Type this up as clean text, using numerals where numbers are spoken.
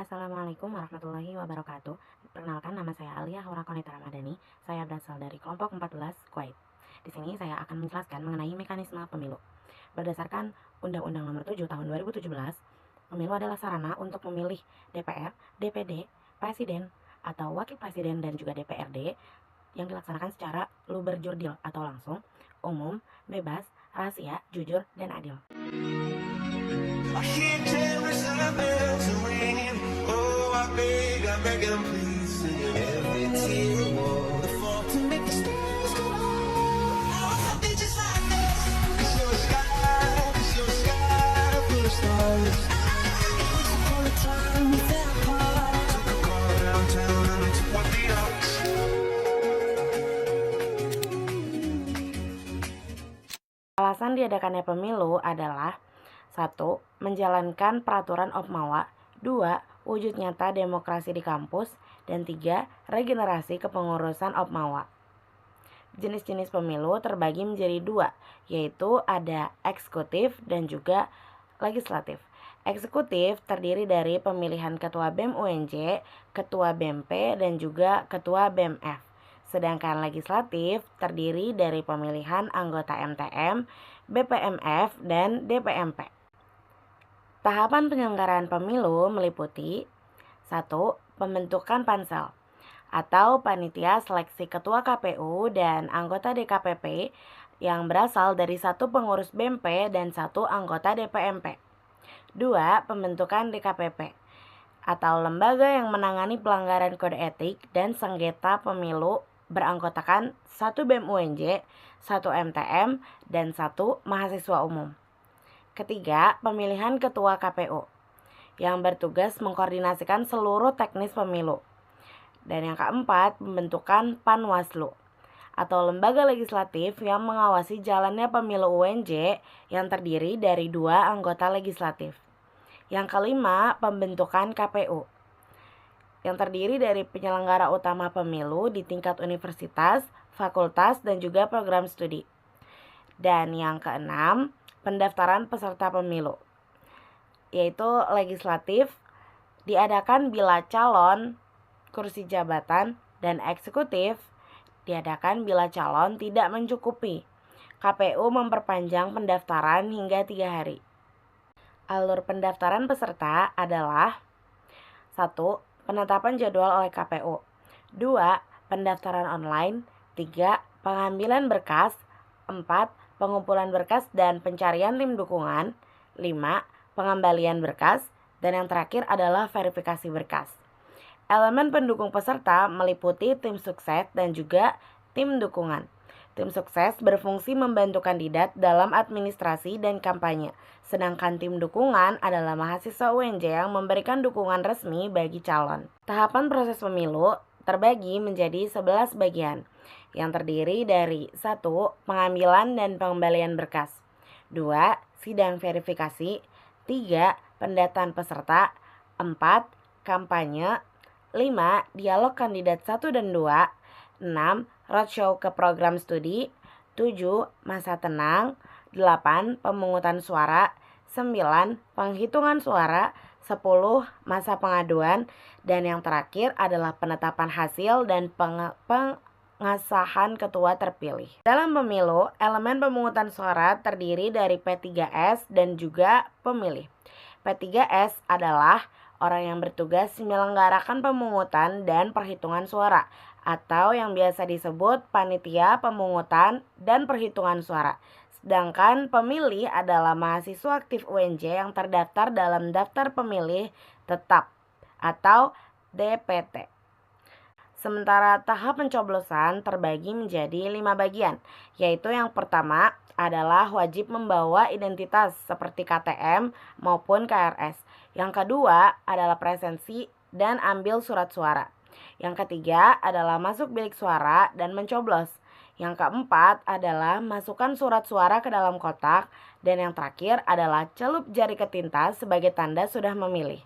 Assalamualaikum warahmatullahi wabarakatuh. Perkenalkan, nama saya Alia Haura Konita Ramadhani. Saya berasal dari kelompok 14 Kuwait. Di sini saya akan menjelaskan mengenai mekanisme pemilu. Berdasarkan Undang-Undang Nomor 7 Tahun 2017, pemilu adalah sarana untuk memilih DPR, DPD, Presiden, atau Wakil Presiden dan juga DPRD yang dilaksanakan secara luber-jurdil atau langsung, umum, bebas, rahasia, jujur, dan adil. I hear Jerusalem bells are ringing. Oh, I beg them, please sing it. Every tear a waterfall to make the stars go out. I want something just like this. It's your sky full of stars. Once upon a time we fell apart. Took a car downtown and we took one beat up. Alasan diadakannya pemilu adalah 1. Menjalankan peraturan Opmawa. 2. Wujud nyata demokrasi di kampus. Dan 3. Regenerasi kepengurusan Opmawa. Jenis-jenis pemilu terbagi menjadi 2, yaitu ada eksekutif dan juga legislatif. Eksekutif terdiri dari pemilihan ketua BEM UNJ, ketua BEMP, dan juga ketua BEMF. Sedangkan legislatif terdiri dari pemilihan anggota MTM, BPMF, dan DPMP. Tahapan penyelenggaraan pemilu meliputi 1. Pembentukan pansel atau panitia seleksi ketua KPU dan anggota DKPP yang berasal dari 1 pengurus BEMP dan 1 anggota DPMP. 2. Pembentukan DKPP atau lembaga yang menangani pelanggaran kode etik dan sengketa pemilu beranggotakan 1 BEM UNJ, 1 MTM, dan 1 mahasiswa umum. Ketiga, pemilihan ketua KPU yang bertugas mengkoordinasikan seluruh teknis pemilu. Dan yang keempat, pembentukan Panwaslu atau lembaga legislatif yang mengawasi jalannya pemilu UNJ yang terdiri dari 2 anggota legislatif. Yang kelima, pembentukan KPU yang terdiri dari penyelenggara utama pemilu di tingkat universitas, fakultas, dan juga program studi. Dan yang keenam, pendaftaran peserta pemilu, yaitu legislatif diadakan bila calon kursi jabatan dan eksekutif diadakan bila calon tidak mencukupi. KPU memperpanjang pendaftaran hingga 3 hari. Alur pendaftaran peserta adalah 1. Penetapan jadwal oleh KPU. 2. Pendaftaran online. 3. Pengambilan berkas. 4. Pengumpulan berkas dan pencarian tim dukungan. 5. Pengembalian berkas. Dan yang terakhir adalah verifikasi berkas. Elemen pendukung peserta meliputi tim sukses dan juga tim dukungan. Tim sukses berfungsi membantu kandidat dalam administrasi dan kampanye, sedangkan tim dukungan adalah mahasiswa UNJ yang memberikan dukungan resmi bagi calon. Tahapan proses pemilu terbagi menjadi 11 bagian, yang terdiri dari 1. Pengambilan dan pengembalian berkas. 2. Sidang verifikasi. 3. Pendataan peserta. 4. Kampanye. 5. Dialog kandidat 1 dan 2. 6. Roadshow ke program studi. 7. Masa tenang. 8. Pemungutan suara. 9. Penghitungan suara. 10. Masa pengaduan. Dan yang terakhir adalah penetapan hasil dan pengesahan ketua terpilih. Dalam pemilu, elemen pemungutan suara terdiri dari P3S dan juga pemilih. P3S adalah orang yang bertugas menyelenggarakan pemungutan dan perhitungan suara, atau yang biasa disebut panitia pemungutan dan perhitungan suara. Sedangkan pemilih adalah mahasiswa aktif UNJ yang terdaftar dalam daftar pemilih tetap atau DPT. Sementara tahap pencoblosan terbagi menjadi 5 bagian, yaitu yang pertama adalah wajib membawa identitas seperti KTM maupun KRS. Yang kedua adalah presensi dan ambil surat suara. Yang ketiga adalah masuk bilik suara dan mencoblos. Yang keempat adalah masukkan surat suara ke dalam kotak. Dan yang terakhir adalah celup jari ke tinta sebagai tanda sudah memilih.